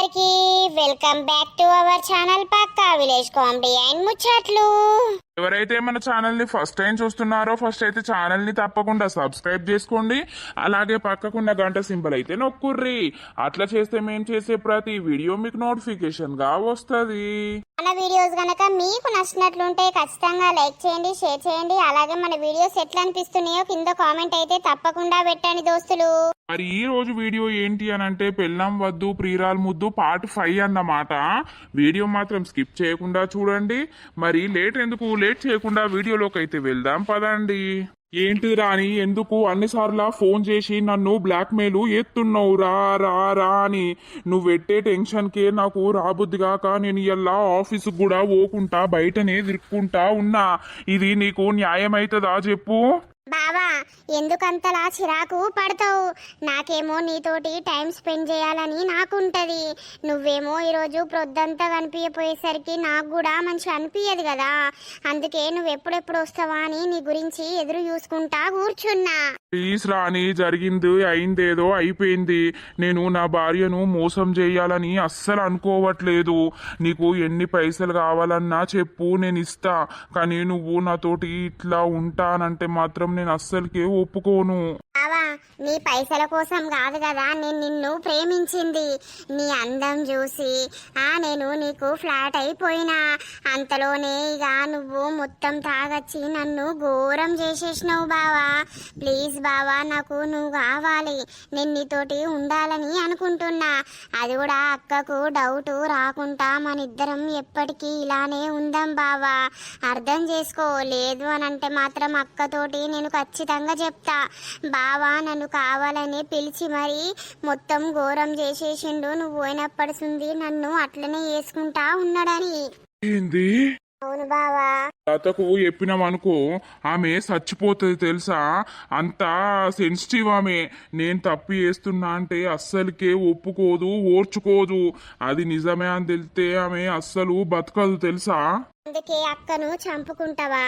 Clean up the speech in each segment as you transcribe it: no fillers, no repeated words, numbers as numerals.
అందరికీ welcome back to our channel పక్కా village comedy and ముచ్చట్లు. ఎవరైతే మన ఛానల్ ని ఫస్ట్ టైం చూస్తున్నారో ఫస్ట్ అయితే ఛానల్ ని తప్పకుండా సబ్స్క్రైబ్ చేసుకోండి. అలాగే పక్కకున్న గంట సింబల్ అయితే నొక్కుర్రి. అట్లా చేస్తే మేము చేసే ప్రతి వీడియో మీకు నోటిఫికేషన్ గా వస్తుంది. మన వీడియోస్ గనక మీకు నచ్చినట్లుంటే ఖచ్చితంగా లైక్ చేయండి, షేర్ చేయండి. అలాగే మన వీడియోస్ ఎట్లా అనిపిస్తున్నాయో కింద కామెంట్ అయితే తప్పకుండా పెట్టండి దోస్తులు. మరి ఈ రోజు వీడియో ఏంటి అని అంటే పెళ్ళాం వద్దు ప్రియురాల్ ముద్దు పార్ట్ 5 అన్నమాట. వీడియో మాత్రం స్కిప్ చేయకుండా చూడండి. మరి లేట్ చేయకుండా వీడియోలోకి అయితే వెళ్దాం పదండి. ఏంటి రాని ఎందుకు అన్నిసార్లు ఫోన్ చేసి నన్ను బ్లాక్మెయిల్ ఎత్తున్నావు రా రా రా అని? నువ్వు పెట్టే టెన్షన్కే నాకు రాబుద్ది కాక నేను ఇలా ఆఫీసుకు కూడా పోకుంటా బయటనే తిరుక్కుంటా ఉన్నా. ఇది నీకు న్యాయమైతుందా చెప్పు? బావా, ఎందుకంతలా చిరాకు పడతావు? నాకేమో నీతోటి టైం స్పెండ్ చేయాలని నాకుంటది. నువ్వేమో ఈరోజు ప్రొద్దంతా కనిపించపోయేసరికి నాకు కూడా మంచిగా అనిపించదు కదా. అందుకే నువ్వు ఎప్పుడెప్పుడు వస్తావా అని నీ గురించి ఎదురు చూసుకుంటా కూర్చున్నా. ప్లీజ్ రాని, జరిగింది అయిందేదో అయిపోయింది. నేను నా భార్యను మోసం చేయాలని అస్సలు అనుకోవట్లేదు. నీకు ఎన్ని పైసలు కావాలన్నా చెప్పు, నేను ఇస్తా. కానీ నువ్వు నాతోటి ఇట్లా ఉంటానంటే మాత్రం నేను అస్సలకే ఒప్పుకోను. బావా, నీ పైసల కోసం కాదు కదా నేను నిన్ను ప్రేమించింది. నీ అందం చూసి నేను నీకు ఫ్లాట్ అయిపోయినా. అంతలోనే ఇక నువ్వు మొత్తం తాగచ్చి నన్ను ఘోరం చేసేసినావు బావా. ప్లీజ్ బావా, నాకు నువ్వు కావాలి. నేను నీతోటి ఉండాలని అనుకుంటున్నా. అది కూడా అక్కకు డౌట్ రాకుండా మన ఇద్దరం ఎప్పటికీ ఇలానే ఉందాం బావా. అర్థం చేసుకో. లేదు అని అంటే మాత్రం అక్కతోటి నేను ఖచ్చితంగా చెప్తా. బావా నన్ను కావాలని పిలిచి మరి మొత్తం ఘోరం చేసేసిండు. నువ్వు పోయినప్పటిసుంది నన్ను అట్లనే వేసుకుంటా ఉన్నాడని. ఏంది? అవును బావా. లతకు చెప్పినామనుకో ఆమె చచ్చిపోతుంది తెలుసా. అంత సెన్సిటివ్ ఆమె. నేను తప్పు చేస్తున్నా అంటే అస్సలకే ఒప్పుకోదు, ఓర్చుకోదు. అది నిజమే అని తెలిస్తే ఆమె అస్సలు బతకదు తెలుసా. అందుకే అక్కను చంపుకుంటావా?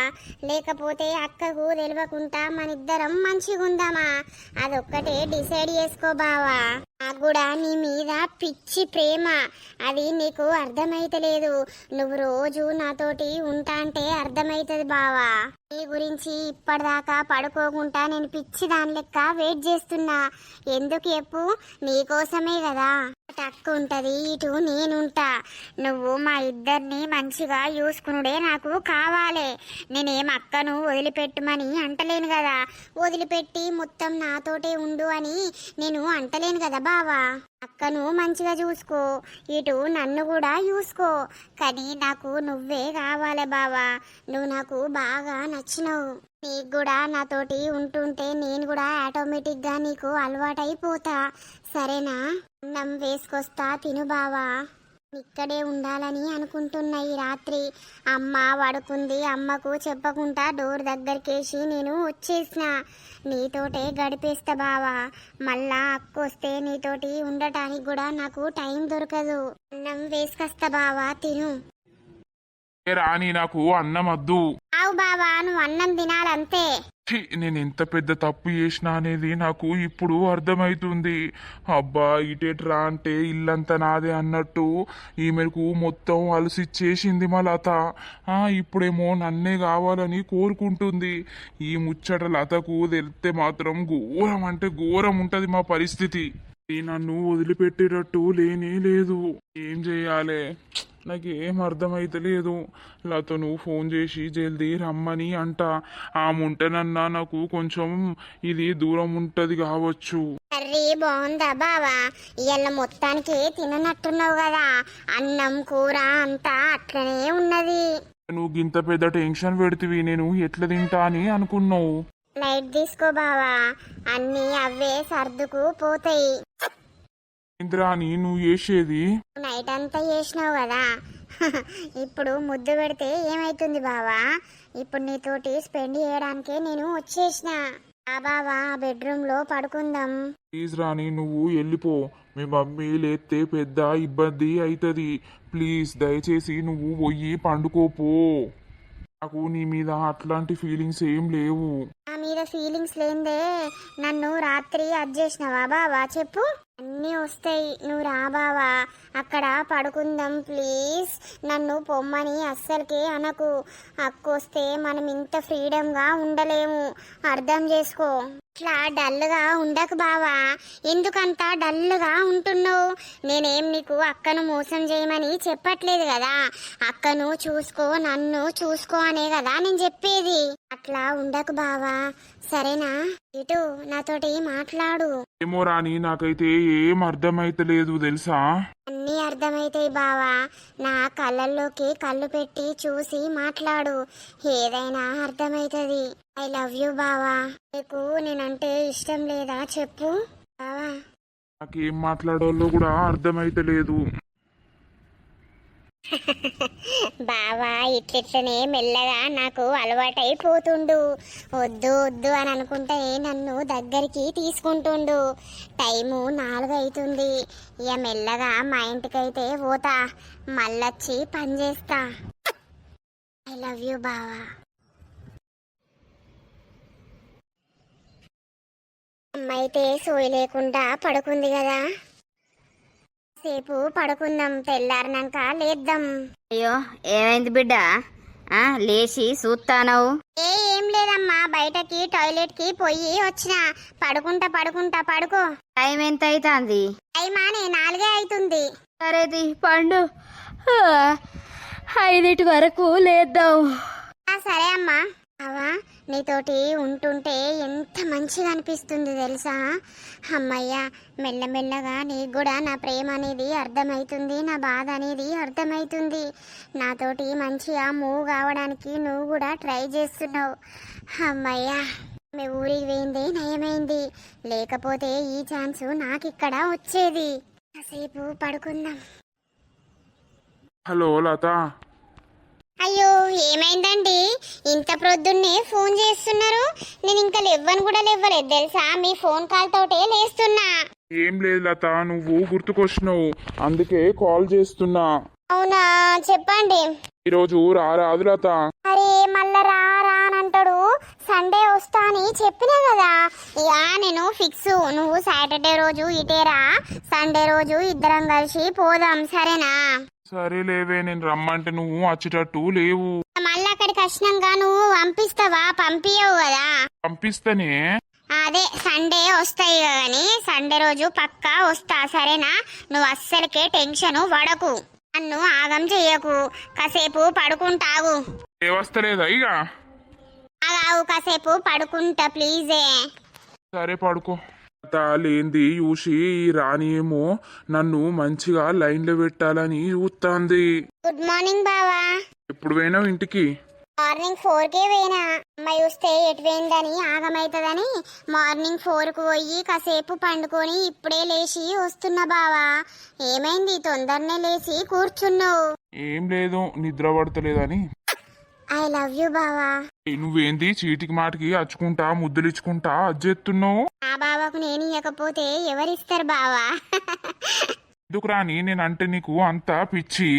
లేకపోతే అక్కకు తెలియకుండా మన ఇద్దరం మంచిగుందామా? అదొక్కటే డిసైడ్ చేసుకో బావా. నాకు కూడా నీ మీద పిచ్చి ప్రేమ. అది నీకు అర్థమైతలేదు. నువ్వు రోజు నాతోటి ఉంటా అంటే అర్థమైతది బావా. నీ గురించి ఇప్పటిదాకా పడుకోకుండా నేను పిచ్చి దాని లెక్క వెయిట్ చేస్తున్నా. ఎందుకు చెప్పు? నీకోసమే కదా. అక్క ఉంటది, ఇటు నేనుంటా. నువ్వు మా ఇద్దరిని మంచిగా చూసుకునుడే నాకు కావాలి. నేనేం అక్కను వదిలిపెట్టమని అంటలేను కదా. వదిలిపెట్టి మొత్తం నాతోటే ఉండు అని నేను అంటలేను కదా బావా. అక్కను మంచిగా చూసుకో, ఇటు నన్ను కూడా చూసుకో. కానీ నాకు నువ్వే కావాలి బావా. నువ్వు నాకు బాగా నచ్చినావు. నీకు కూడా నాతోటి ఉంటుంటే నేను కూడా ఆటోమేటిక్గా నీకు అలవాటైపోతా. సరేనా? అన్నం వేసుకొస్తా, తిను బావా. ఇక్కడే ఉండాలని అనుకుంటున్నా ఈ రాత్రి. అమ్మ పడుకుంది. అమ్మకు చెప్పకుండా డోర్ దగ్గరికేసి నేను వచ్చేసిన. నీతోటే గడిపేస్తా బావా. మళ్ళా అక్కొస్తే నీతోటి ఉండటానికి కూడా నాకు టైం దొరకదు. అన్నం వేసుకొస్తా బావా, తిను. రాని, నాకు అన్నం వద్దు. ఆవు బావా, నువ్వు అన్నం తినాలంతే. నేను ఎంత పెద్ద తప్పు చేసినా అనేది నాకు ఇప్పుడు అర్థమైతుంది. అబ్బా, ఇటేట్రా అంటే ఇల్లంతా నాదే అన్నట్టు ఈమెకు మొత్తం అలసిచ్చేసింది మా లత. ఇప్పుడేమో నన్నే కావాలని కోరుకుంటుంది. ఈ ముచ్చట లతకు తెలిస్తే మాత్రం ఘోరం అంటే ఘోరం ఉంటది మా పరిస్థితి. నన్ను వదిలిపెట్టేటట్టు లేనే లేదు. ఏం చెయ్యాలి నాకేం అర్థమైతలేదు. లతను ఫోన్ చేసి జల్దీ రమ్మని అంట. ఆముంటేనన్నా నాకు కొంచెం ఇది దూరం ఉంటది కావచ్చు. అరే బాగుందా బావా? ఇవాళ మొత్తానికి తిననట్టున్నావు కదా. అన్నం కూర అంతా అట్లనే ఉన్నది. నువ్వు ఇంత పెద్ద టెన్షన్ పెడితివి, నేను ఎట్లా తింటా అని అనుకున్నావు. లైట్ తీసుకో బావా, అన్నీ అవే సర్దుకు పోతాయి. ఇంద్రాని, నువ్వు చేసేది నైట్ అంతా చేసినావు కదా. ఇప్పుడు ముద్దు పెడితే ఏమైతుంది బావా? ఇప్పుడు నీతోటి స్పెండ్ చేయడానికే నేను వచ్చేసిన. బావా, బెడ్రూమ్ లో పడుకుందాం. ప్లీజ్ రాని, నువ్వు వెళ్ళిపో. మీ మమ్మీ లేస్తే పెద్ద ఇబ్బంది అవుతుంది. ప్లీజ్ దయచేసి నువ్వు పోయి పండుకోపో. నాకు నీ మీద అట్లాంటి ఫీలింగ్స్ ఏం లేవు. నా మీద ఫీలింగ్స్ లేదే నన్ను రాత్రి అడ్జస్ట్ చేసినావా బావా? చెప్పు. అన్నీ వస్తాయి, నువ్వు రా బావా. అక్కడ పడుకుందాం ప్లీజ్. నన్ను పొమ్మని అస్సలకే అనకు. అక్కొస్తే మనం ఇంత ఫ్రీడమ్గా ఉండలేము, అర్థం చేసుకో. ఇట్లా డల్గా ఉండకు బావా. ఎందుకంత డల్గా ఉంటున్నావు? నేనేం నీకు అక్కను మోసం చేయమని చెప్పట్లేదు కదా. అక్కను చూసుకో, నన్ను చూసుకో అనే కదా నేను చెప్పేది. అట్లా ఉండకు బావా, సరేనా? ఇటు నాతోటి మాట్లాడు. ఏమో రాని, నాకైతే ఏం అర్థమైతలేదు తెలుసా. అన్నీ అర్థమైతాయి బావా. నా కళ్ళల్లోకి కళ్ళు పెట్టి చూసి మాట్లాడు, ఏదైనా అర్థమైతది. ఐ లవ్ యూ బావా. నీకు నేనంటే ఇష్టం లేదా చెప్పు బావా. నాకేం మాట్లాడాలో కూడా అర్థమైతలేదు. బావా ఇట్లిట్లనే మెల్లగా నాకు అలవాటైపోతుండు. వద్దు వద్దు అని అనుకుంటే నన్ను దగ్గరికి తీసుకుంటుండు. టైము 4 అవుతుంది. ఇక మెల్లగా మా ఇంటికైతే పోతా, మళ్ళొచ్చి పని చేస్తా. ఐ లవ్ యూ బావా. అమ్మ అయితే సోయి లేకుండా పడుకుంది కదా, సేపు పడుకుందాం, తెల్లారినాక లేద్దాం. అయ్యో ఏమైంది బిడ్డ? లేచి చూస్తానవు? ఏం లేదమ్మా, బయటకి టాయిలెట్ కి పోయి వచ్చిన. పడుకుంటా పడుకుంటా, పడుకో. టైం ఎంత అవుతుంది? టైమానే 4 అవుతుంది. సరేది పండు, 5 వరకు లేద్దాం. సరే అమ్మా. అవా నీతోటి ఉంటుంటే ఎంత మంచిగా అనిపిస్తుంది తెలుసా. అమ్మయ్య, మెల్లమెల్లగా నీకు కూడా నా ప్రేమ అనేది అర్థమవుతుంది, నా బాధ అనేది అర్థమవుతుంది. నాతోటి మంచిగా మూవ్ కావడానికి నువ్వు కూడా ట్రై చేస్తున్నావు. అమ్మయ్య, మీ ఊరికి పోయిందే నయమైంది, లేకపోతే ఈ ఛాన్స్ నాకు ఇక్కడ వచ్చేది. కాసేపు పడుకుందాం. హలో లత. అయ్యో ఏమైందండి, ఇంత ప్రొద్దున్నే ఫోన్ చేస్తున్నారు? నేను ఇంకా లేవ్వను కూడా లేవ్వలేదు తెలుసా. మీ ఫోన్ కాల్ తోటే లేస్తున్నా. ఏం లేదు లత, నువ్వు గుర్తుకొచ్చినావు, అందుకే కాల్ చేస్తున్నా. అవునా, చెప్పండి. ఈరోజు రారాదు లత. అరే మళ్ళా రా రా అని అంటాడు. సండే వస్తా అని చెప్పినా కదా. ఇక నేను ఫిక్స్, నువ్వు సాటర్డే రోజు ఇటేరా, సండే రోజు ఇద్దరం కలిసి పోదాం, సరేనా? సరే లేవే, నేను రమ్మంటే నువ్వు వచ్చేటట్టు లేవు. మళ్ళీ అక్కడికి వచ్చినాక నువ్వు పంపిస్తావా? పంపించవు కదా. పంపిస్తేనే. అదే సండే వస్తాయి కానీ సండే రోజు పక్కా వస్తా, సరేనా? నువ్వు అస్సలకే టెన్షన్ పడకు, నన్ను ఆగం చెయ్యకు. కాసేపు పడుకుంటావు. ఏ వస్తలేదా ఇక? ఆగావు, కాసేపు పడుకుంటా ప్లీజే. సరే పడుకో. లత లేంది చూసి ఈ రాణి ఏమో నన్ను మంచిగా లైన్లో పెట్టాలని చూస్తాంది. గుడ్ మార్నింగ్ బావా. ఎప్పుడు పోయినావు ఇంటికి? మార్నింగ్ 4కే పోయినా. అమ్మాయి చూస్తే ఎటు పోయిందని ఆగమైతుందని మార్నింగ్ 4కు పోయి కాసేపు పండుకొని ఇప్పుడే లేచి వస్తున్నా బావా. ఏమైంది తొందరనే లేచి కూర్చున్నావు? ఏం లేదు, నిద్ర పడతలేదని. ఐ లవ్ యూ బావా. నువ్వేంది చీటికి మాటికి అచ్చుకుంటా ముద్దులిచ్చుకుంటా అజ్జెత్తున్నావు? ఆ బావకు నేను ఇవ్వకపోతే ఎవరిస్తారు బావా? ఎందుకు రాని, నేనంటే నీకు అంత పిచ్చి?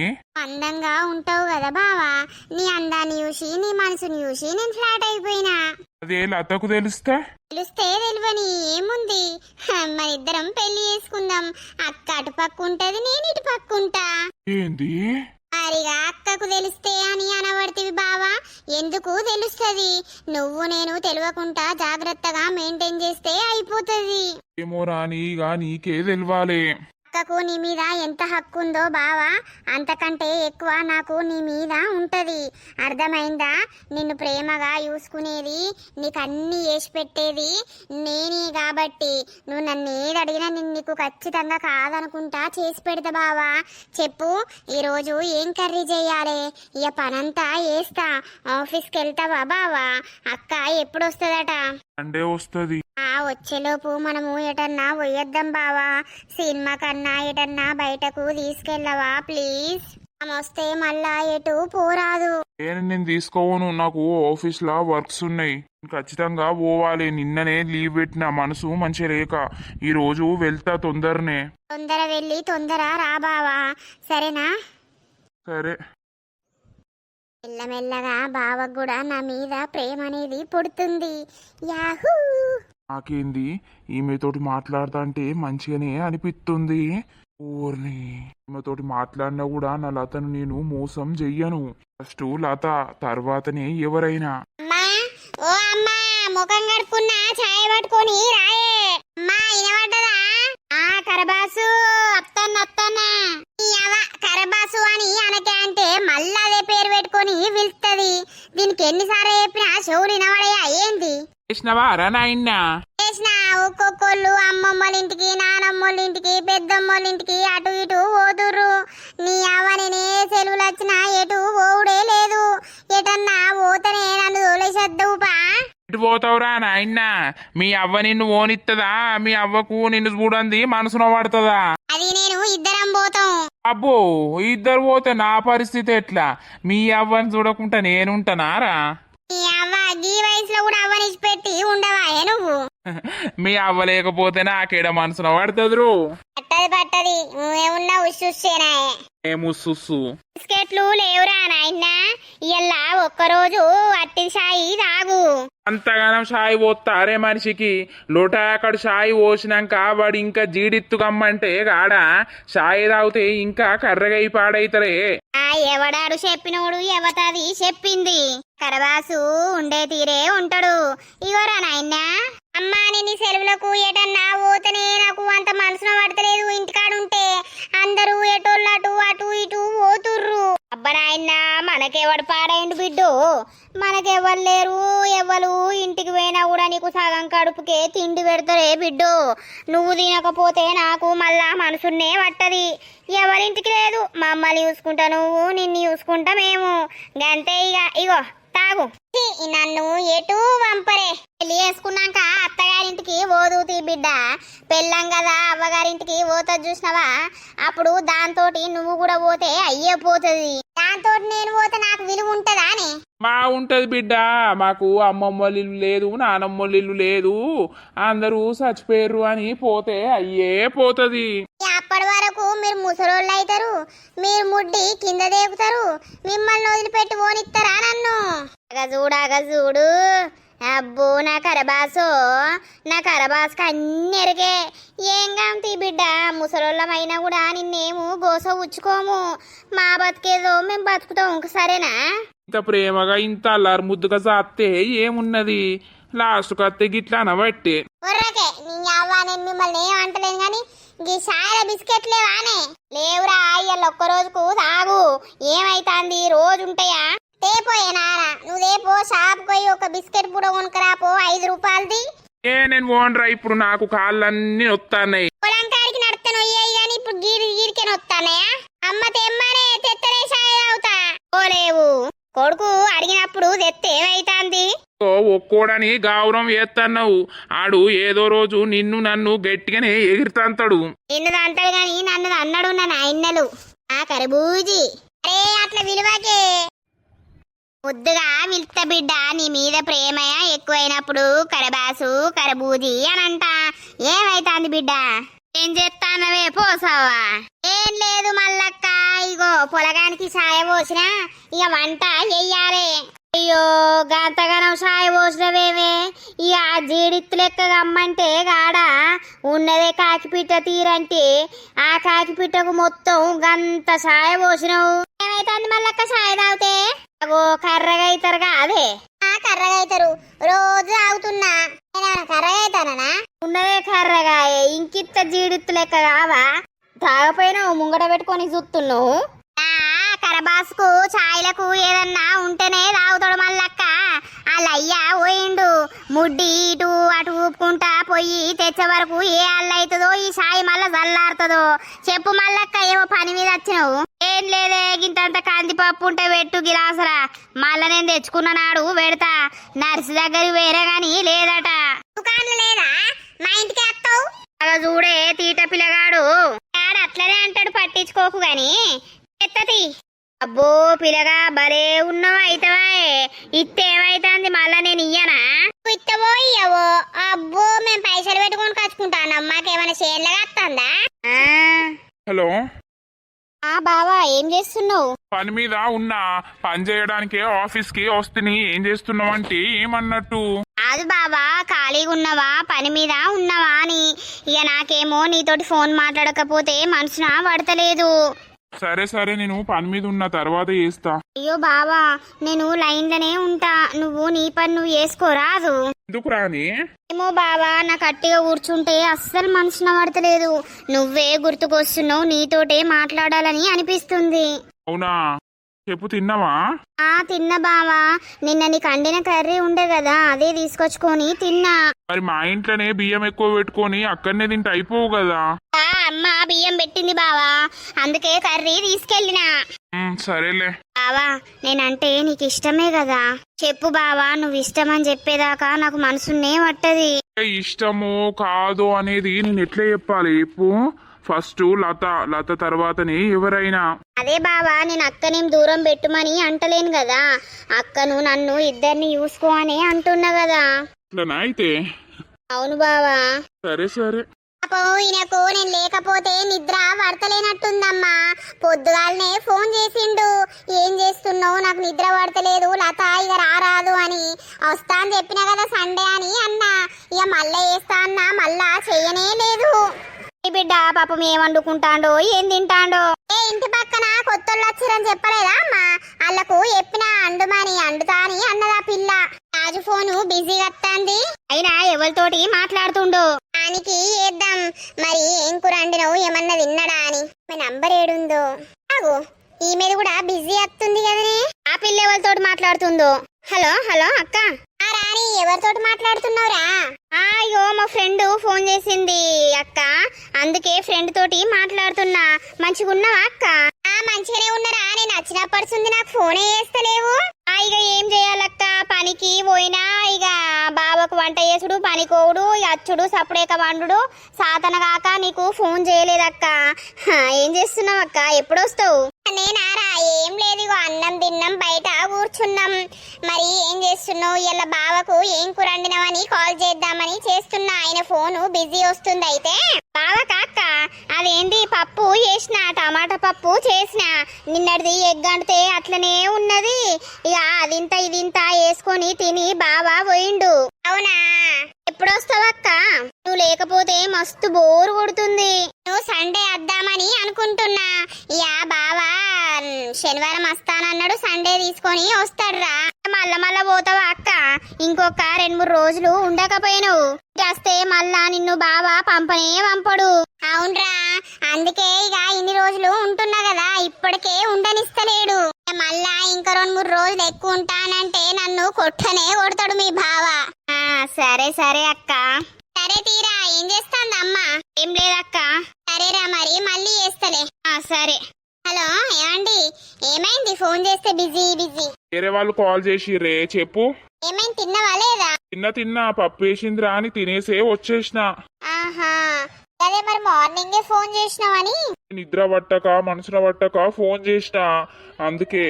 అందంగా ఉంటావు కదా బావా, నీ అందాన్ని చూసి నీ మనసుని చూసి నేను ఫ్లాట్ అయిపోయినా. అదే లతకు తెలిస్తే? తెలిస్తే తెలివని ఏముంది, మన ఇద్దరం పెళ్లి చేసుకుందాం. అక్క అటు పక్క ఉంటది, నేను ఇటు పక్క ఉంటా. ఏంది? మరిగా అక్కకు తెలిస్తే అని అనబడితివి బావా. ఎందుకు తెలుస్తుంది? నువ్వు నేను తెలియకుండా జాగ్రత్తగా మెయింటైన్ చేస్తే అయిపోతుంది. ఏమో రాని, ఇక నీకే తెలవాలి. అక్కకు నీ మీద ఎంత హక్కు ఉందో బావా, అంతకంటే ఎక్కువ నాకు నీ మీద ఉంటది. అర్థమైందా? నిన్ను ప్రేమగా చూసుకునేది, నీకు అన్ని చేసి పెట్టేది నేనే కాబట్టి నువ్వు నన్ను ఏది అడిగినా నేను నీకు ఖచ్చితంగా కాదనుకుంటా చేసి పెడతా బావా. చెప్పు, ఈరోజు ఏం కర్రీ చేయాలి? ఇక పనంతా వేస్తా. ఆఫీస్కి వెళ్తావా బావా? అక్క ఎప్పుడు వస్తుందట? సండే వస్తుంది. వచ్చేలోపు మనము ఎటన్నా పోయొద్దాం బావా. సినిమా కన్నా ఎటన్నా బయటకు తీసుకెళ్ళవా ప్లీజ్? వస్తే మళ్ళా ఎటు పోరాదు. నేను తీసుకోవను, నాకు ఆఫీస్ లో వర్క్స్ ఉన్నాయి, ఖచ్చితంగా పోవాలి. నిన్ననే లీవ్ పెట్టిన, మనసు మంచి లేక. ఈ రోజు వెళ్తా తొందరనే. తొందర వెళ్ళి తొందర రా బావా, సరేనా? సరే. మెల్లమెల్లగా బావకు కూడా నా మీద ప్రేమ అనేది పుడుతుంది. యాహూ. నాకేంది ఈమెతోటి మాట్లాడతా అంటే మంచిగానే అనిపిస్తుంది. ఊర్ని ఈమెతోటి మాట్లాడినా కూడా నా లతను నేను మోసం చెయ్యను. ఫస్ట్ లత, తర్వాతనే ఎవరైనా. అమ్మా, ఓ అమ్మా, ముఖం కడుక్కున్నా ఛాయ్ పట్టుకొని రాయే. అమ్మా వినబడ్డదా? కరబాసు అత్తన్నా కరబాసు అని అనకే అంటే మళ్ళా అదే పేరు పెట్టుకొని పిలుస్తుంది. దీనికి ఎన్నిసార్లు చెప్పినా చెవులు వినబడయా ఏంది? చేసినవారా నాయనా? చేసిన ఒక్కొక్కళ్ళు అమ్మమ్మల ఇంటికి, నానమ్మోళ్ళ ఇంటికి, పెద్దమ్మోళ్ళ ఇంటికి అటు ఇటు పోతుర్రు. నీ అవ్వనే సెలవులు వచ్చినా ఎటు పోవుడే లేదు. ఎటన్నా పోతనే నన్ను తోలేసేద్దుపా. ఎటు పోతావురా నాయనా? మీ అవ్వ నిన్ను ఓనిత్తదా? మీ అవ్వకు నిన్ను చూడండి మనసులో పడుతుందా? అది నేను ఇద్దరం పోతాం. అబ్బో, ఇద్దరు పోతే నా పరిస్థితి ఎట్లా? మీ అవ్వని చూడకుండా నేనుంటానారా? నీ అవ్వ గీ వయసులో కూడా అవ్వనిచ్చి పెట్టి ఉండవా నువ్వు? మీ అవ్వ లేకపోతే నాకేడ మనసులో పడుతుందిరు. పట్టది నువ్వేమున్నా ఉస్సుసేనాయే. ఏము సుస్సు బిస్కెట్లు లేవురా నాయనా? ఇయ్యల్లా ఒక్కరోజు అట్టి సాయి తాగు. అంతగానం షాయి పోతారే మనిషికి? లోటాకడు షాయి పోసినాక వాడు ఇంకా జీడిత్తు గమ్మంటే గాడ షాయి తాగితే ఇంకా కర్రగై పాడైతరే. ఎవడాడు చెప్పినోడు ఎవతది చెప్పింది. కరబాసు ఉండే తీరే ఉంటాడు. ఇగోరా నాయనా, అమ్మా నేను సెలవులకు ఎటన్నా పోతనే నాకు అంత మనసులో పడతలేదు. ఇంటికాడుంటే అందరూ ఎటోళ్ళటు అటు ఇటు పోతుర్రు. అబ్బనాయన్నా, మనకెవడు పాడైండు బిడ్డు? మనకెవ్వరు లేరు. ఎవ్వరు ఇంటికి పోయినా కూడా నీకు సగం కడుపుకే తిండి పెడతారే బిడ్డు. నువ్వు తినకపోతే నాకు మళ్ళా మనసున్నే పట్టది. ఎవరింటికి లేదు. మమ్మల్ని చూసుకుంటా నువ్వు, నిన్ను చూసుకుంటా మేము. గంతే ఇగో తాగు. నన్ను ఎటు వంపరే. పెళ్లి చేసుకున్నాక అత్తగారింటికి పోదుతీ బిడ్డ. పెళ్ళం కదా అవ్వగారింటికి పోతుంది చూసినావా? అప్పుడు దాంతో నువ్వు కూడా పోతే అయ్యే పోతుంది. దాంతో నేను పోతే నాకు విలువ ఉంటదా అని? మా ఉంటది బిడ్డ. మాకు అమ్మమ్మోళ్ళ ఇల్లు లేదు, నానమ్మోళ్ళ ఇల్లు లేదు, అందరూ చచ్చిపోయారు అని పోతే అయ్యే పోతుంది. అప్పటి వరకు మీరు ముసలోళ్ళు అవుతారు. మీరు ముడ్డి కింద దేకుతారు. మిమ్మల్ని వదిలిపెట్టి పోనిస్తారా నన్ను? చూడు. అబ్బో నా కరబాసుకు అన్ని ఎరిగే. ఏం కాంతి బిడ్డ, ముసలోళ్ళమైనా కూడా నిన్నేమో గోస ఉచ్చుకోము. మా బతికేదో మేము బతుకుతాం. సరేనా? ఇంత ప్రేమగా ఇంత అల్లారు ముద్దుగా సాత్తే ఏమున్నది? లాస్ట్ కత్తే గిట్లా అనబట్టే. ఒర్రకే నీ అవ్వ, నేను మిమ్మల్ని ఏం అంటలేను గాని ఈ సాయల బిస్కెట్ లేవానే? లేవురా. ఇయ్యాల ఒక్క రోజుకు తాగు. ఏమైతాంది? రోజు ఉంటాయా? తేపోయే నారా, నువ్వు తేపో. షాప్ పోయి ఒక బిస్కెట్ కూడా కొనుక్కరాపో, 5 రూపాయలది. నేను ఓనరా? ఇప్పుడు నాకు కాళ్ళన్నీ వస్తాయి. పొలం కాడికి నడుస్తాను అయ్యాయి కానీ ఇప్పుడు గీరికే నొత్తానయా? అమ్మ తెమ్మనే తెత్తనే సాయ అవుతా. పోలేవు. కొడుకు అడిగినప్పుడు తెత్తే ఏమైతాంది? ఒక్కోడని గౌరవం చేస్తున్నావు. ఆడు ఏదో రోజు నిన్ను నన్ను గట్టిగానే ఎగిరితంతాడు. నిన్ను అంటాడు గాని నన్ను అన్నాడు నా నాయన్నలు. ఆ కరబూజీ, అరే అట్లా విలువకే ముద్దుగా మిల్త బిడ్డ. నీ మీద ప్రేమ ఎక్కువైనప్పుడు కరబాసు కరబూజీ అనంట. ఏమైతాంది బిడ్డ? ఏం చేస్తానవే పోసావా? ఏం లేదు మల్లక్క. ఇగో పొలగానికి సాయ పోసినా ఇక వంట చెయ్యాలి. అయ్యో గంతగానం సాయ పోసినవేమే? ఇక జీడిత్తు లెక్క గమ్మంటే గాడ ఉన్నదే కాకిపిట్ట తీరంటే ఆ కాకిపిట్టకు మొత్తం గంత సాయ పోసినావు. ఏమైతుంది మల్లక్క సాయ తాగితే? అగో కర్రగా అవుతారు కాదే? కర్రగా అవుతారు. రోజు తాగుతున్నా. కర్రగా అవుతానా? ఉన్నదే కర్రగా, ఇంకిత్త జీడిత్తు లెక్క కావా? తాగపోయినావు ముంగట పెట్టుకొని చూస్తున్నావు. కరబాసుకు ఛాయలకు ఏదన్నా ఉంటేనే తాగుతాడు మల్లక్క. అల్లయ్యా పోయిండు. ముడ్డి ఇటు అటు ఊపుకుంటా పోయి తెచ్చే వరకు ఏ అల్లవుతుందో ఈ సాయి మళ్ళా చల్లారుతుందో చెప్పు మల్లక్క. ఏమో పని మీద వచ్చినావు? ఏం లేదే, గింతంత కందిపప్పు ఉంటే పెట్టు గిలాసరా. మళ్ళా నేను తెచ్చుకున్న నాడు పెడతా. నర్సు దగ్గరికి వేరే గాని లేదట. దుకాణం లేదా? మా ఇంటికి వస్తావు? అలా చూడే తీట పిల్లగాడు. అట్లనే అంటాడు, పట్టించుకోకు గాని ఎత్తది. అబ్బో పిల్లగా భలే ఉన్నావు. అయితవా ఇత్తేమైతుంది? మళ్ళా నేను ఇయ్యనా? ఇత్తవో ఇయ్యవో? అబ్బో మేము పైసలు పెట్టుకొని కచ్చుకుంటాను. మాకేమైనా షేర్లుగా వస్తుందా? హలో ఆ బావా ఏం చేస్తున్నావు? పని మీద ఉన్నా, పని చేయడానికే ఆఫీస్కి వస్తుని. ఏం చేస్తున్నావు అంటే ఏమన్నట్టు? కాదు బావా, ఖాళీగా ఉన్నావా, పని మీద ఉన్నావా అని. ఇక నాకేమో నీతోటి ఫోన్ మాట్లాడకపోతే మనసున పడతలేదు. సరే సరే, నేను పని మీద ఉన్న తర్వాత చేస్తా. అయ్యో బావా, నేను లైన్లోనే ఉంటా, నువ్వు నీ పని నువ్వు చేసుకోరాదు. ఎందుకు రాని? ఏమో బావా, నా కట్టిగా కూర్చుంటే అస్సలు మనసున పడతలేదు. నువ్వే గుర్తుకొస్తున్నావు, నీతోటే మాట్లాడాలని అనిపిస్తుంది. అవునా? చెప్పు, తిన్నావా? తిన్నా బావా, నిన్న నీకు అండిన కర్రీ ఉండే కదా, అదే తీసుకొచ్చుకొని తిన్నా. మరి మా ఇంట్లోనే బియ్యం ఎక్కువ పెట్టుకొని అక్కడనే తింటే అయిపోవు కదా? అమ్మ బియ్యం పెట్టింది బావా, అందుకే కర్రీ తీసుకెళ్ళినా. సరేలే. బావా, నేనంటే నీకు ఇష్టమే కదా? చెప్పు బావా, నువ్వు ఇష్టమని చెప్పేదాకా నాకు మనసున్నే పట్టది. ఇష్టమో కాదో అనేది నేను ఎట్లా చెప్పాలి చెప్పు? ఫస్ట్ లత తర్వాతనే ఎవరైనా. అదే బావా, నేను అక్కనేం దూరం పెట్టుమని అంటలేను కదా, అక్కను నన్ను ఇద్దరిని చూసుకో అని అంటున్నా కదా. అట్లనా అయితే? అవును బావా. సరే సరే. ఈయనకు నేను లేకపోతే నిద్ర పడతలేనట్టుందమ్మా. పొద్దుగాలనే ఫోన్ చేసిండు, ఏం చేస్తున్నావు, నాకు నిద్ర పడతలేదు లత, ఇక రారాదు అని. వస్తా అని చెప్పినా కదా సండే అని అన్నా, ఇక మళ్ళీ వేస్తా అన్నా, మళ్ళా చెయ్యనే లేదు. బిడ్డ పాపం ఏం వండుకుంటాడో ఏం తింటాడో. ఇంటి పక్కన కొత్తోళ్ళు వచ్చిరని చెప్పలేదా అమ్మా, వాళ్ళకు చెప్పినా అండుమని, అండుతా అని అన్నదా పిల్ల. రాజు ఫోను బిజీగా వస్తాంది, అయినా ఎవరితోటి మాట్లాడుతుండో. దానికి చేద్దాం, మరి ఏం కూర వండినవు, ఏమన్నా తిన్నడా అని. మీ నంబర్ ఏడుందో? ఆగు, ఈమెది కూడా బిజీ వస్తుంది కదనే. ఆ పిల్ల ఎవరితోటి మాట్లాడుతుందో. హలో హలో అక్క. రాణి, ఎవరితోటి మాట్లాడుతున్నావురా? అయ్యో మా ఫ్రెండ్ ఫోన్ చేసింది అక్క, అందుకే ఫ్రెండ్ తోటి మాట్లాడుతున్నా. మంచిగున్నావా అక్క? మంచిగానే ఉన్నారా, నేను వచ్చినప్పటిసుంది నాకు ఫోనే చేస్తలేవు. ఇక ఏం చేయాలక్క, పనికి పోయినా ఇక బావకు వంట చేసుడు, పనికోవుడు, అచ్చుడు, సపడేక వండుడు సాతనగాక నీకు ఫోన్ చేయలేదక్క. ఏం చేస్తున్నావు అక్క, ఎప్పుడొస్తావు? నేనారా, ఏం లేదు, ఇగో అన్నం తిన్నాం, బయట కూర్చున్నాం. మరి ఏం చేస్తున్నావు? ఇలా బావకు ఏం కూర వండినావని కాల్ చేద్దామని చేస్తున్నా, ఆయన ఫోను బిజీ వస్తుంది. అయితే బావకా అక్క, అదేంటి పప్పు చేసిన, టమాటా పప్పు చేసిన, నిన్నటిది ఎగ్ అంటే అట్లనే ఉన్నది. ఇక అదింత ఇదింత వేసుకొని తిని బావా పోయిండు. అవునా? ఎప్పుడొస్తావక్క? నువ్వు లేకపోతే మస్తు బోరు కొడుతుంది. నువ్వు సండే వద్దామని అనుకుంటున్నా. ఇక బావా శనివారం వస్తానన్నాడు, సండే తీసుకొని వస్తాడురా. మళ్ళా పోతావా అక్క? ఇంకొక 2-3 రోజులు ఉండకపోయినావు, వస్తే మళ్ళా నిన్ను బావా పంపనే పంపడు. అవునరా, అందుకే ఇక ఇన్ని రోజులు ఉంటున్నా కదా, ఇప్పటికే ఉండనిస్తలేడు. మళ్ళా ఇంకా 2-3 రోజులు ఎక్కువ ఉంటానంటే నన్ను కొట్టనే కొడతాడు మీ బావ. సరే సరే అక్క. సరే తీరా, ఏం చేస్తాంది అమ్మ? ఏం లేదక్క. సరేరా, మరి మళ్ళీ చేస్తలే. సరే. హలో, ఏమండి, ఏమైంది ఫోన్ చేస్తే బిజీ బిజీ? వేరే వాళ్ళు కాల్ చేసిర్రే, చెప్పు. ఏమైంది, తిన్నవా లేదా? తిన్నా, పప్పు వేసిందిరా అని తినేసే వచ్చేసిన. ఆహా, అదే మరి మార్నింగే ఫోన్ చేసినావని. నిద్ర పట్టక మనసున పట్టక ఫోన్ చేసిన, అందుకే.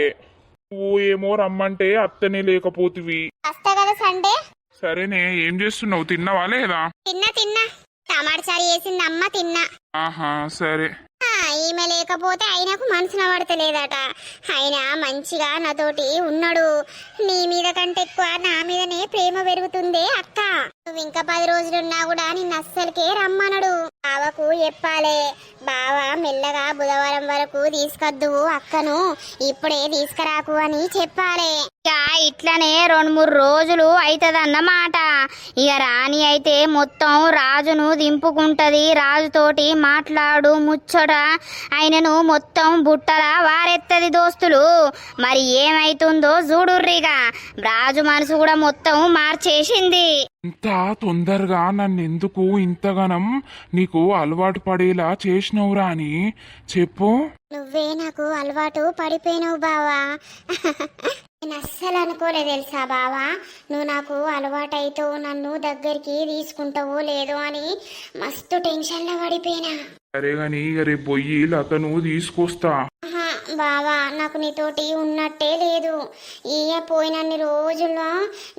నువ్వు ఏమో రమ్మంటే అత్తనే లేకపోతివి. వస్తా కదా సండే. సరేనే, ఏం చేస్తున్నావు, తిన్నావా లేదా? తిన్నా, టమాటా చారు చేసింది అమ్మ, తిన్నా. ఆహా, సరే. ఈమె లేకపోతే ఆయనకు మనసున పడతలేదట. ఆయన మంచిగా నాతోటి ఉన్నాడు, నీ మీద కంటే ఎక్కువ నా మీదనే ప్రేమ పెరుగుతుంది అక్క. నువ్వు ఇంకా 10 రోజులున్నా కూడా నిన్ను అస్సలకే రమ్మనడు. బావకు చెప్పాలే, బావ మెల్లగా బుధవారం వరకు తీసుకొద్దు అక్కను, ఇప్పుడే తీసుకురాకు అని చెప్పాలే. ఇట్లనే 2-3 రోజులు అవుతుందన్నమాట. ఇక రాణి అయితే మొత్తం రాజును దింపుకుంటది, రాజుతోటి మాట్లాడు ముచ్చట, ఆయనను మొత్తం బుట్టలా వారెత్తది దోస్తులు. మరి ఏమైతుందో చూడుర్రిగా, రాజు మనసు కూడా మొత్తం మార్చేసింది. ఇంత తొందరగా నన్ను ఎందుకు ఇంతగానం నీకు అలవాటు పడేలా చేసినవురా అని చెప్పు. నువ్వే నాకు అలవాటు పడిపోయినావు బావా. నేను అస్సలు అనుకోలేదు తెలుసా బావా, నువ్వు నాకు అలవాటు అవుతావు, నన్ను దగ్గరికి తీసుకుంటావో లేదో అని మస్తు టెన్షన్లో పడిపోయినా. సరే గాని రేపు పోయి లతను తీసుకొస్తా. బావా నాకు నీతోటి ఉన్నట్టే లేదు. పోయినన్ని రోజుల్లో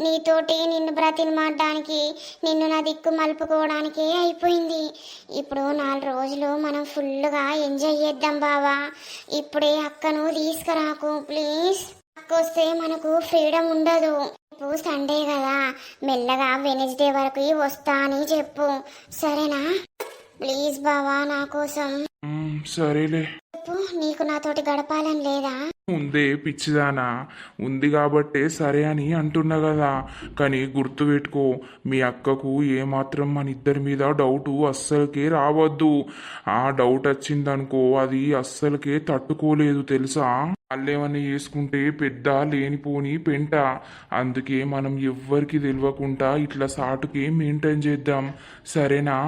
నీతోటి నిన్ను బ్రతిమాడడానికి, నిన్ను నా దిక్కు మలుపుకోవడానికే అయిపోయింది. ఇప్పుడు 4 రోజులు మనం ఫుల్గా ఎంజాయ్ చేద్దాం బావా. ఇప్పుడే అక్కను తీసుకురాకు ప్లీజ్. అక్క వస్తే మనకు ఫ్రీడమ్ ఉండదు. ఇప్పుడు సండే కదా, మెల్లగా వెనస్డే వరకు వస్తా అని చెప్పు, సరేనా? ప్లీజ్ బావా నా కోసం సరేలే. చెప్పు, నీకు నాతోటి గడపాలని లేదా? ఉందే పిచ్చిదానా, ఉంది కాబట్టే సరే అని అంటున్నా కదా. కానీ గుర్తుపెట్టుకో, మీ అక్కకు ఏమాత్రం మన ఇద్దరి మీద డౌటు అస్సలకే రావద్దు. ఆ డౌట్ వచ్చిందనుకో అది అస్సలకే తట్టుకోలేదు తెలుసా. వాళ్ళేమన్నా చేసుకుంటే పెద్ద లేనిపోని పెంట. అందుకే మనం ఎవ్వరికి తెలియకుండా ఇట్లా సాటుకే మెయింటైన్ చేద్దాం, సరేనా?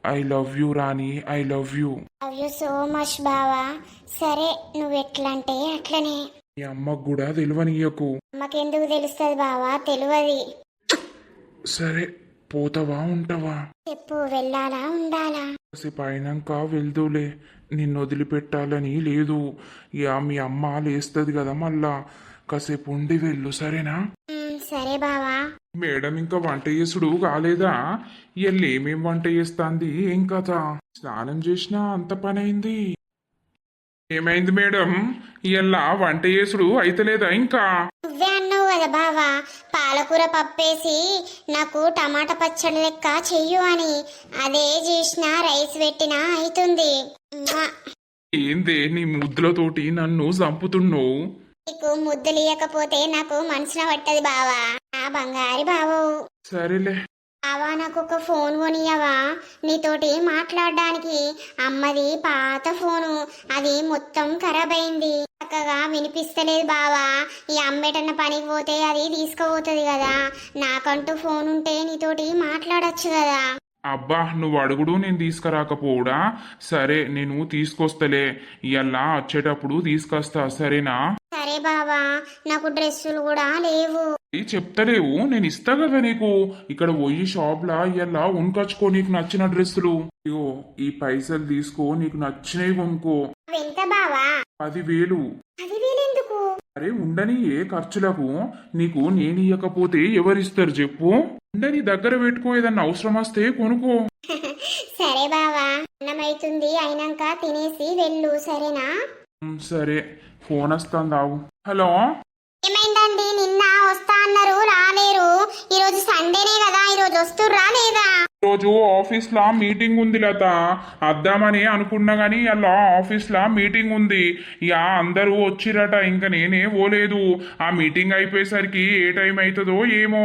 I love you Rani, I love you. Love you so much బావా. సరే, నువ్వు ఎట్లంటే అట్లనే. మీ అమ్మకు కూడా తెలియనీయకు. అమ్మకెందుకు తెలుస్తుంది బావా? తెలియదు. సరే, పోతావా ఉంటావా? చెప్పు, వెళ్ళాలా ఉండాలా? కాసేపు అయినాక వెళ్దూలే, నిన్ను వదిలిపెట్టాలని లేదు. ఇక మీ అమ్మ లేస్తుంది కదా మళ్ళా, కాసేపు ఉండి వెళ్ళు, సరేనా? సరే బావా. మేడం ఇంకా వంట చేసుడు కాలేదా? ఇవాళ ఏమేం వంట చేస్తాంది, ఏం కథ? స్నానం చేసినా అంత పని అయింది. ఏమైంది మేడం, ఇవాళ వంట చేసుడు అయితలేదా ఇంకా? నువ్వే అన్నావు కదా బావా, పాలకూర పప్పేసి నాకు టమాటా పచ్చడి లెక్క చెయ్యు అని. అదే చేసినా, రైస్ పెట్టినా అవుతుంది. ఏందే నీ ముద్దులతోటి నన్ను చంపుతున్నావు? నీకు ముద్దులు ఇయ్యకపోతే నాకు మనసున పట్టది బావా, నా బంగారి బావు. సరేలే బావా, నాకు ఒక ఫోన్ కొనియవా నీతోటి మాట్లాడడానికి? అమ్మది పాత ఫోను, అది మొత్తం ఖరాబ్ అయింది, చక్కగా వినిపిస్తలేదు బావా. ఈ అమ్మేటన్న పనికి పోతే అది తీసుకుపోతుంది కదా, నాకంటూ ఫోన్ ఉంటే నీతోటి మాట్లాడచ్చు కదా. అబ్బా, నువ్వు అడుగుడు నేను తీసుకురాకపోవుడా? సరే, నేను తీసుకొస్తలే, ఇవాళ వచ్చేటప్పుడు తీసుకొస్తా, సరేనా? సరే బావా, నాకు డ్రెస్సులు కూడా లేవు. చెప్తలేవు, నేను ఇస్తా కదా నీకు. ఇక్కడ పోయి షాప్లా ఇవాళ ఉన్కొచ్చుకో నీకు నచ్చిన డ్రెస్సులు. ఇగో ఈ పైసలు తీసుకో, నీకు నచ్చినవి కొనుక్కో. ఎంత బావా? 10,000. 10,000 ఎందుకు? అరే ఉండని, ఏ ఖర్చులకు నీకు నేను ఇయ్యకపోతే ఎవరిస్తారు చెప్పు? ఉండని, దగ్గర పెట్టుకో, ఏదన్నా అవసరం వస్తే కొనుక్కో. సరే బావా, అన్నమైతుంది, అయినాక తినేసి వెళ్ళు, సరేనా? సరే, ఫోన్ వస్తుంది, ఆగు. హలో, ఏమైందండి? నిన్న వస్తా అన్నారు, రాలేరు. ఈరోజు సండేనే కదా, ఈరోజు వస్తుర్రా లేదా? రోజు ఆఫీస్ లా మీటింగ్ ఉంది లత, వద్దామని అనుకున్నా గానీ అలా ఆఫీస్ లా మీటింగ్ ఉంది. ఇక అందరూ వచ్చిరట, ఇంకా నేనే పోలేదు. ఆ మీటింగ్ అయిపోయేసరికి ఏ టైం అవుతుందో ఏమో.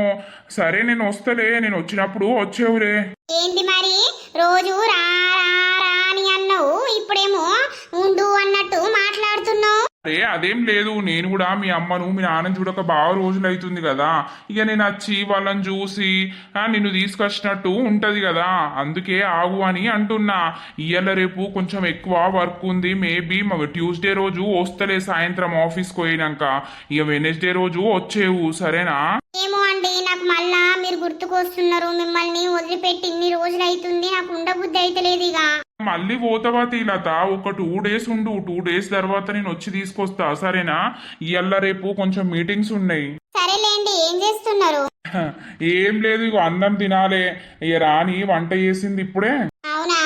సరే, నేను వస్తలే, నేను వచ్చినప్పుడు వచ్చేవులే. ఏంటి మరి, రోజు రా రా రా అని అన్నావు, ఇప్పుడేమో ఉండు అన్నట్టు మాట్లాడుతున్నావు. అరే అదేం లేదు, నేను కూడా మీ అమ్మను మీ నాన్నని చూడక బాగా రోజులు అవుతుంది కదా. ఇక నేను వచ్చి వాళ్ళని చూసి నిన్ను తీసుకొచ్చినట్టు ఉంటది కదా, అందుకే ఆగు అని అంటున్నా. ఇవాళ రేపు కొంచెం ఎక్కువ వర్క్ ఉంది, మేబీ ట్యూస్డే రోజు వస్తలే సాయంత్రం ఆఫీస్కి పోయినాక. ఇక వెనస్డే రోజు వచ్చేవు, సరేనా? ఏమో అండి, నాకు మళ్ళా మీరు గుర్తుకొస్తున్నారు. మిమ్మల్ని వదిలిపెట్టి ఇన్ని రోజులు అవుతుంది, నాకు ఉండబుద్ధి అయితే లేదు. ఇక మళ్ళీ పోతావా తీలత? ఒక 2 days ఉండు, 2 days తర్వాత నేను వచ్చి తీసుకొస్తా, సరేనా? ఇవాళ రేపు కొంచెం మీటింగ్స్ ఉన్నాయి. సరేలేండి, ఏం చేస్తున్నారు? ఏం లేదు, ఇక అన్నం తినాలే. ఇక రాని వంట చేసింది ఇప్పుడే. అవునా?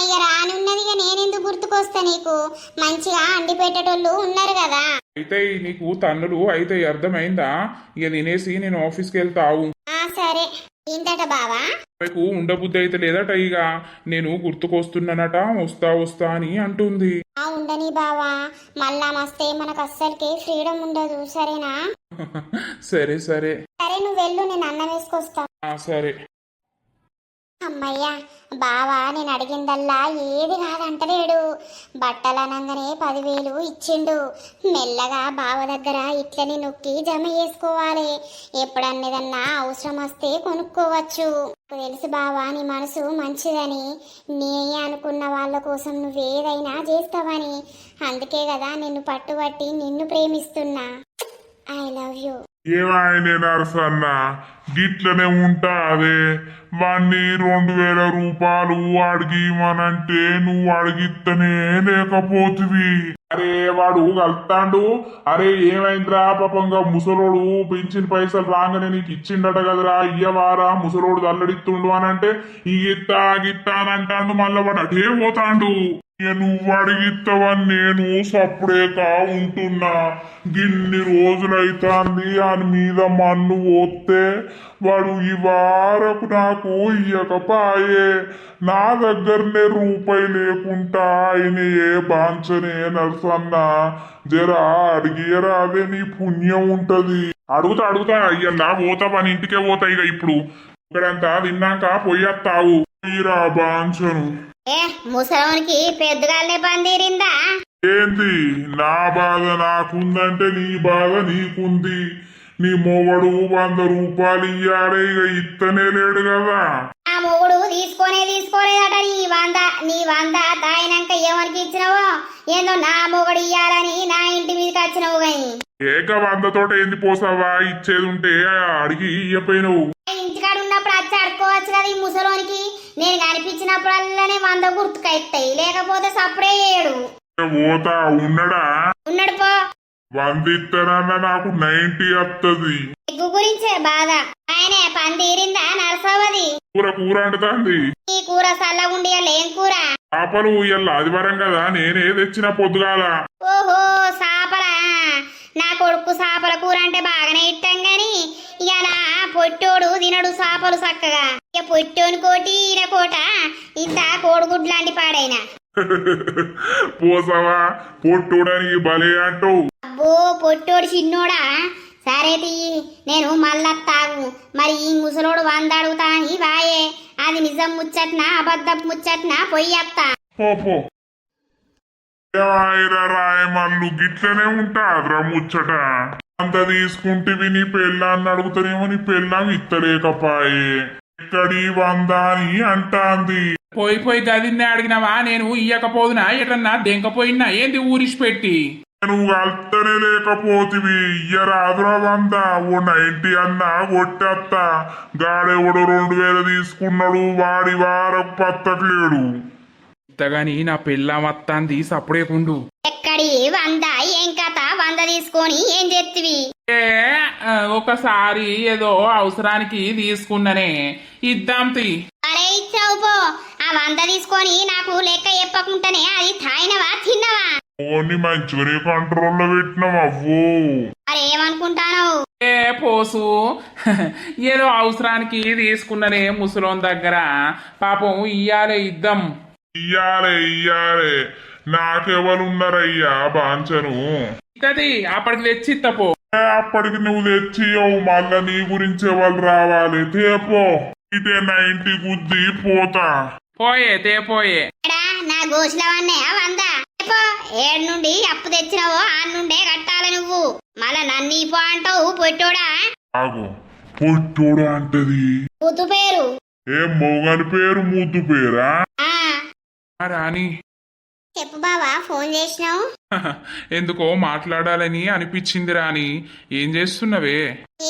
ఇక రాని ఉన్నది, ఇక నేనెందుకు గుర్తుకొస్తా నీకు? మంచిగా అండి పెట్టేటోళ్ళు ఉన్నారు కదా. అయితే నీకు తన్నులు అయితే అర్థమైందా? ఇక తినేసి నేను ఆఫీస్కి వెళ్తావు. సరే, ఏంటట బావా? మీకు ఉండబుద్ధి అయితే లేదట, ఇక నేను గుర్తుకొస్తున్నానట, వస్తా వస్తా అని అంటుంది. ఉండని బావా, మళ్ళా మస్తే మనకు అస్సలకి ఫ్రీడమ్ ఉండదు, సరేనా? సరే సరే సరే, నువ్వు వెళ్ళు, నేను అన్నం వేసుకొస్తా. సరే. అమ్మయ్యా, బావా నేను అడిగిందల్లా ఏది కాదంటలేడు. బట్టలు అనగానే 10,000 ఇచ్చిండు. మెల్లగా బావ దగ్గర ఇట్లని నొక్కి జమ చేసుకోవాలి. ఎప్పుడన్నేదన్నా అవసరం వస్తే కొనుక్కోవచ్చు. తెలుసు బావా, నీ మనసు మంచిదని. నీ అనుకున్న వాళ్ళ కోసం నువ్వేదైనా చేస్తావని. అందుకే కదా నిన్ను పట్టుబట్టి నిన్ను ప్రేమిస్తున్నా. I love you. ఏమాయనే నరసన్న గిట్లనే ఉంటా అదే వాణ్ణి 2000 రూపాయలు అడిగిమనంటే నువ్వు అడిగిత్తనే లేకపోతివి. అరే వాడు కలుతాండు. అరే ఏమైందిరా పాపంగా ముసలోడు పెంచిన పైసలు రాగానే నీకు ఇచ్చిండట కదరా ఇయ్యవారా ముసలోడు దల్లడిత్తుండు అనంటే ఈ గిత్తా గిత్తా అని అంటాండు. మళ్ళా వాడు అటే పోతాండు. ఇక నువ్వు అడిగిత్తవని నేను సప్పుడేక ఉంటున్నా. గిన్ని రోజులైతాంది అని మీద మన్ను పోతే వాడు ఈ వారకు నాకు ఇయ్యకపాయే. నా దగ్గరనే రూపాయి లేకుండా ఆయన ఏ బాంచనే నరసన్న జరా అడిగియరా అదే నీ పుణ్యం ఉంటది. అడుగుతా అయ్యల్లా పోతా పని ఇంటికే పోతా. ఇక ఇప్పుడు ఇక్కడంతా తిన్నాక పొయ్యత్తావు ఈరా బాంచను. ఏ ముసలోనికి పెద్దగానే పందిరిందా? ఏంది నా బాధ నాకుందంటే నీ బాధ నీకుంది. నీ మొగడు 100 రూపాయలు ఇయ్యాడే ఇక ఇత్తనే లేడు కదా. ఆ మొగుడు తీసుకోలేదట. నీ వంద తాయినాక ఎవరికి ఇచ్చినవో ఏందో నా మొగుడు ఇయ్యాలని నా ఇంటి మీదకి వచ్చినవు గాని ఏక 100 తోట ఏంది పోసావా? ఇచ్చేది ఉంటే అడిగి ఇయ్యపోయినవు. ఇంటికాడ ఉన్నప్పుడు వచ్చి అడుకోవచ్చు కదా ఈ ముసలోనికి. నేను కనిపించినప్పుడల్లానే 100 గుర్తుకైతాయి, లేకపోతే సప్పుడే చేయడు. పోతా ఉన్నాడా? ఉన్నాడు పో. 100 ఇస్తానన్నా నాకు 90 వస్తుంది. ఎగ్గు గురించే బాధ. ఆయనే పని తీరిందా నరసవది? కూర అంటుతాంది. ఈ కూర సల్లగుండి ఏం కూర? చేపలు ఇయ్యాల ఆదివారం కదా నేనే తెచ్చిన పొద్దుగాల. ఓహో సాపలా. నా కొడుకు సాపల కూర అంటే బాగానే ఇట్టాం గాని ఇలా పొట్టోడు తినడు సాపలు చక్కగా. ఇక పొట్టోని కోటి ఈయన కోట ఇంత కోడిగుడ్లాంటి పాడైనా. పోసావా పొట్టుడానికి భలే అంటావు. అబ్బో పొట్టోడు చిన్నోడా. సరే తీయి, నేను మళ్ళా తాగు. మరి ఈ ముసలోడు 100 అడుగుతా అని వాయే. అది నిజం ముచ్చట్నా అబద్ధం ముచ్చట్నా పొయ్యత్తా. పో రాయమల్లు గిట్లనే ఉంటాద్రా ముచ్చట. అంత తీసుకుంటే నీ పెళ్ళాన్ని అడుగుతానేమో నీ పెళ్ళాం ఇత్తలేకపాయే. ఎక్కడి 100 అని అంటాంది. పోయి గదిన్నే అడిగినావా? నేను ఇయ్యకపోదునా ఎటన్నా దెంకపోయినా ఏంది ఊరిసిపెట్టి? నువ్వు కలుతనే లేకపోతివి. ఇయ్యరాదురా 100 ఓ 90 అన్నా కొట్టేత్తా. గాడెవడు 2000 తీసుకున్నాడు. వాడి వారకు పత్తట్లేడు. ఇంతగాని నా పెళ్ళాం వత్తాంది సప్పుడేకుండు. ఎక్కడి 100 ఏం కథ? 100 తీసుకొని ఏం చేతివి? ఒకసారి ఏదో అవసరానికి తీసుకున్ననే ఇద్దాంతి. అరే ఇచ్చావు పో. ఆ 100 తీసుకొని నాకు లెక్క చెప్పకుండానే అది తాయినవా తిన్నవా? ఓన్ని మంచిగానే కంట్రోల్లో పెట్టినావు అవ్వో. అరే ఏమనుకుంటాను? పోసు ఏదో అవసరానికి తీసుకున్ననే ముసలోన్ దగ్గర. పాపం ఇయ్యాలే ఇద్దాం. ఇయ్యాలే నాకెవరున్నారయ్యా బాంచను. ఇతది అప్పటికి తెచ్చిత్తపో. అప్పటికి నువ్వు తెచ్చియవు. మళ్ళా నీ గురించి ఎవరు రావాలి? తేపో. ఇటే 90 గుద్ది పోతా. తేపోయే ఎడా నా గోసులవన్నే 100 ఏడు నుండి అప్పు తెచ్చినావో ఆ నుండే కట్టాలి నువ్వు. మళ్ళా నన్ను ఇపో అంటావు పొట్టోడా. ఆగు పొట్టోడా అంటది. ముద్దు పేరు ఏ మొగని పేరు ముద్దు పేరా? రాని చెప్పు బావా, ఫోన్ చేసినావు? ఎందుకో మాట్లాడాలని అనిపించింది రాని. ఏం చేస్తున్నవే?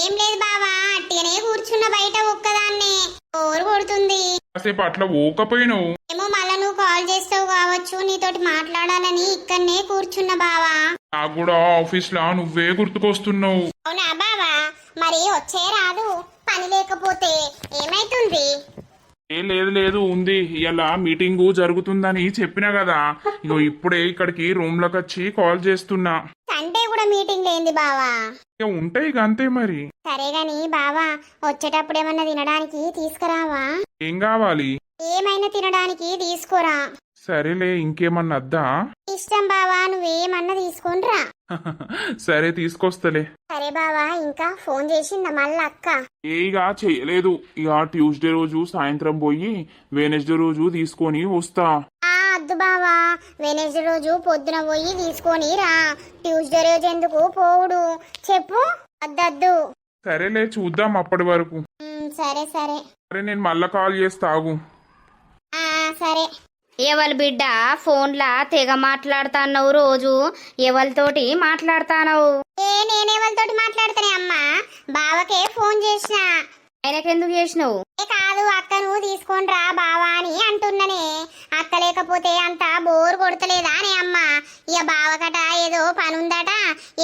ఏం లేదు బావా, అట్టిగానే కూర్చున్న బయట ఒక్కదాన్నే. బోరు కొడుతుంది. కాసేపు అట్లా ఊకపోయినావు. ఏమో మళ్ళా నువ్వు కాల్ చేస్తావు కావచ్చు, నీతోటి మాట్లాడాలని ఇక్కడనే కూర్చున్న బావా. నాకు కూడా ఆఫీస్ లో నువ్వే గుర్తుకొస్తున్నావు. అవునా బావా? మరి వచ్చే రాదు, పని లేకపోతే ఏమైతుంది? లేదు ఉంది. ఇలా మీటింగు జరుగుతుందని చెప్పినా కదా. ఇగో ఇప్పుడే ఇక్కడికి రూమ్ లోకి వచ్చి కాల్ చేస్తున్నా. సండే కూడా మీటింగ్ లేంది బావా? ఇక ఉంటాయి ఇక అంతే మరి. సరే గాని బావా, వచ్చేటప్పుడు ఏమన్నా తినడానికి తీసుకురావా? ఏం కావాలి? ఏమైనా తినడానికి తీసుకురా. సరేలే, ఇంకేమన్నా అద్దా? ఇష్టం బావా, నువ్వేమన్నా తీసుకొనిరా. సరే తీసుకొస్తలే. సరే బావా, ఇంకా ఫోన్ చేసిందా మళ్ళా అక్క? ఇక చెయ్యలేదు. ఇక ట్యూస్డే రోజు సాయంత్రం పోయి వెనస్డే రోజు తీసుకొని వస్తా. అద్దు బావా, వెనస్డే రోజు పొద్దున పోయి తీసుకొని రా. ట్యూస్డే రోజు ఎందుకు పోవుడు చెప్పు. అద్దద్దు. సరేలే, చూద్దాం అప్పటి వరకు. సరే సరే నేను మళ్ళా కాల్ చేస్తా, ఆగు. సరే. ఎవరి బిడ్డ ఫోన్లా తెగ మాట్లాడుతాన్నావు రోజు ఎవరితోటి మాట్లాడుతానవు నేనెవరితోటి మాట్లాడుతానే అమ్మా బావకే ఫోన్ చేసిన ఆయనకెందుకు చేసినావు కాదు అక్కను తీసుకొని రా బావా అని అంటున్ననే అక్క లేకపోతే అంత బోర్ కొడతలేదా అని అమ్మ ఇక బావకట ఏదో పనుందట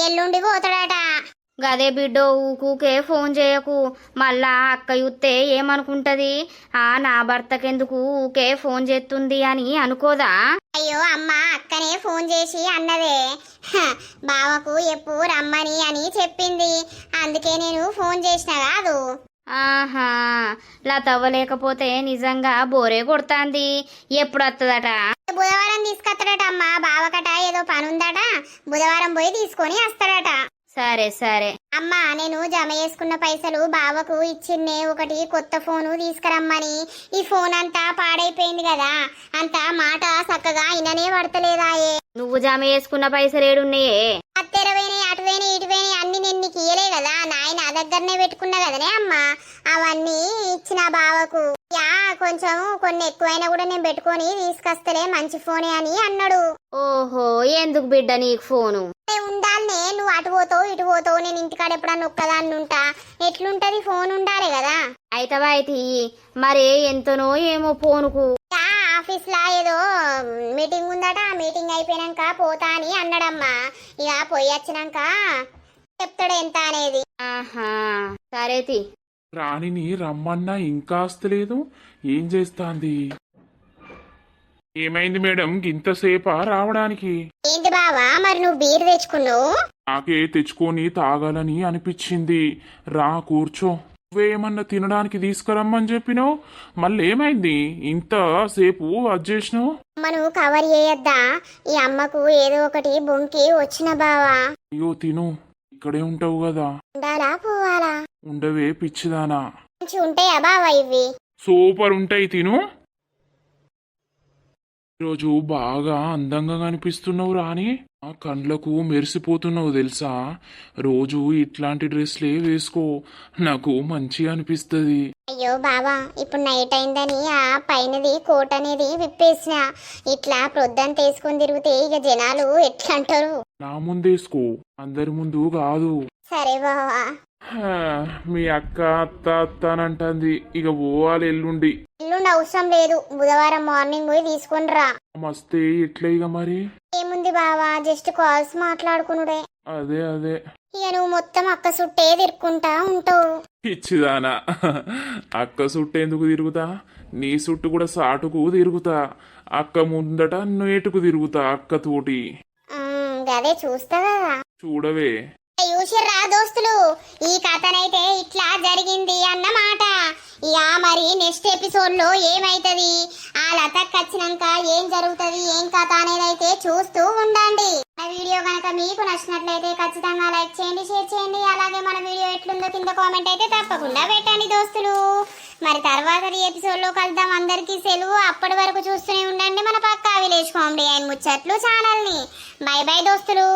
ఎల్లుండి పోతాడట గదే బిడ్డో ఊకూకే ఫోన్ చేయకు మళ్ళా అక్క యుత్తే ఏమనుకుంటది నా భర్తకెందుకు ఊకే ఫోన్ చేస్తుంది అని అనుకోదా అయ్యో అమ్మ అక్కనే ఫోన్ చేసి అన్నదే బావకు ఎప్పుడు రమ్మని అని చెప్పింది అందుకే నేను ఫోన్ చేసిన కాదు ఆహా లతవ్వలేకపోతే నిజంగా బోరే కొడుతాంది ఎప్పుడు వస్తుందట బుధవారం తీసుకొస్తాడట అమ్మ బావకట ఏదో పనుందట బుధవారం పోయి తీసుకొని వస్తాడట సరే సరే అమ్మా నేను జమ చేసుకున్న పైసలు బావకు ఇచ్చిందే ఒకటి కొత్త ఫోను తీసుకురమ్మని ఈ ఫోన్ అంతా పాడైపోయింది కదా అంత మాట చక్కగా ఇననే పడతలేదాయే నువ్వు జమ చేసుకున్న పైసలు ఏడున్నాయే అత్తెరవేనే అటువేనే ఇటువేనే అన్ని నేను నీకు ఇయ్యలే కదా నాయన నా దగ్గరనే పెట్టుకున్నా కదనే అమ్మా అవన్నీ ఇచ్చిన బావకు యా కొంచెం కొన్ని ఎక్కువైనా కూడా నేను పెట్టుకొని తీసుకొస్తలే మంచి ఫోనే అని అన్నాడు ఓహో ఎందుకు బిడ్డ నీకు ఫోను ఉండాలనే నువ్వు అటు పోతావు ఇటు పోతావు నేను ఇంటికాడ ఎప్పుడన్నా ఒక్కదాన్ని ఉంటా ఎట్లుంటది ఫోన్ ఉండాలి కదా అయితవా అయితే మరే ఎంతనో ఏమో ఫోనుకు ఆఫీస్ లా ఏదో మీటింగ్ ఉందట ఆ మీటింగ్ అయిపోయినాక పోతా అని అన్నాడమ్మా ఇక పోయి వచ్చినాక చెప్తాడు ఎంత అనేది ఆహా సరేతి రాణిని రమ్మన్నా ఇంకా వస్తలేదు ఏం చేస్తాంది ఏమైంది మేడం ఇంతసేపా రావడానికి ఏంటి బావా మరి నువ్వు బీర్ తెచ్చుకున్నావు నాకే తెచ్చుకొని తాగాలని అనిపించింది రా కూర్చో నువ్వేమన్నా తినడానికి తీసుకురమ్మని చెప్పినావు మళ్ళీ ఏమైంది ఇంతసేపు అది చేసినావు అమ్మను కవర్ చేయొద్దా ఈ అమ్మకు ఏదో ఒకటి బొంకి వచ్చిన బావా అయ్యో తిను ఇక్కడే ఉంటావు కదా ఉండాలా పోవాలా ఉండవే పిచ్చిదానా మంచి ఉంటాయా బావా ఇవి సూపర్ ఉంటాయి తిను ఈరోజు బాగా అందంగా కనిపిస్తున్నావు రాని ఆ కండ్లకు మెరిసిపోతున్నావు తెలుసా రోజు ఇట్లాంటి డ్రెస్లే వేసుకో నాకు మంచిగా అనిపిస్తుంది అయ్యో బావా ఇప్పుడు నైట్ అయిందని ఆ పైనది కోట్ అనేది విప్పేసిన ఇట్లా ప్రొద్దంత వేసుకొని తిరిగితే ఇక జనాలు ఎట్లా అంటారు నా ముందేసుకో అందరి ముందు కాదు సరే బావా మీ అక్క అత్త అత్త అని అంటుంది ఇక పోవాలి ఎల్లుండి ఎల్లుండి అవసరం లేదు బుధవారం మార్నింగ్ పోయి తీసుకొని రా మస్తే ఎట్లా ఇక మరి ఏముంది బావా జస్ట్ కాల్స్ మాట్లాడుకునుడే అదే అదే ఇక నువ్వు మొత్తం అక్క చుట్టే తిరుక్కుంటా ఉంటావు పిచ్చిదానా అక్క చుట్టూ ఎందుకు తిరుగుతా నీ చుట్టూ కూడా సాటుకు తిరుగుతా అక్క ముందట నేటుకు తిరుగుతా అక్కతోటి గదే చూస్తా కదా చూడవే చూసిర్రా దోస్తులు ఈ కథనైతే ఇట్లా జరిగింది అన్నమాట ఇక మరి నెక్స్ట్ ఎపిసోడ్ లో ఏమైతది ఆ లతకి వచ్చినాక ఏం జరుగుతుంది ఏం కథ అనేది అయితే చూస్తూ ఉండండి మన వీడియో కనుక మీకు నచ్చినట్లయితే ఖచ్చితంగా లైక్ చేయండి షేర్ చేయండి అలాగే మన వీడియో ఎట్లుందో కింద కామెంట్ అయితే తప్పకుండా పెట్టండి దోస్తులు మరి తర్వాతది ఎపిసోడ్ లో కలుద్దాం అందరికీ సెలవు అప్పటి వరకు చూస్తూనే ఉండండి మన పక్కా విలేజ్ కామెడీ అండ్ ముచ్చట్లు ఛానల్ ని బై బై దోస్తులు.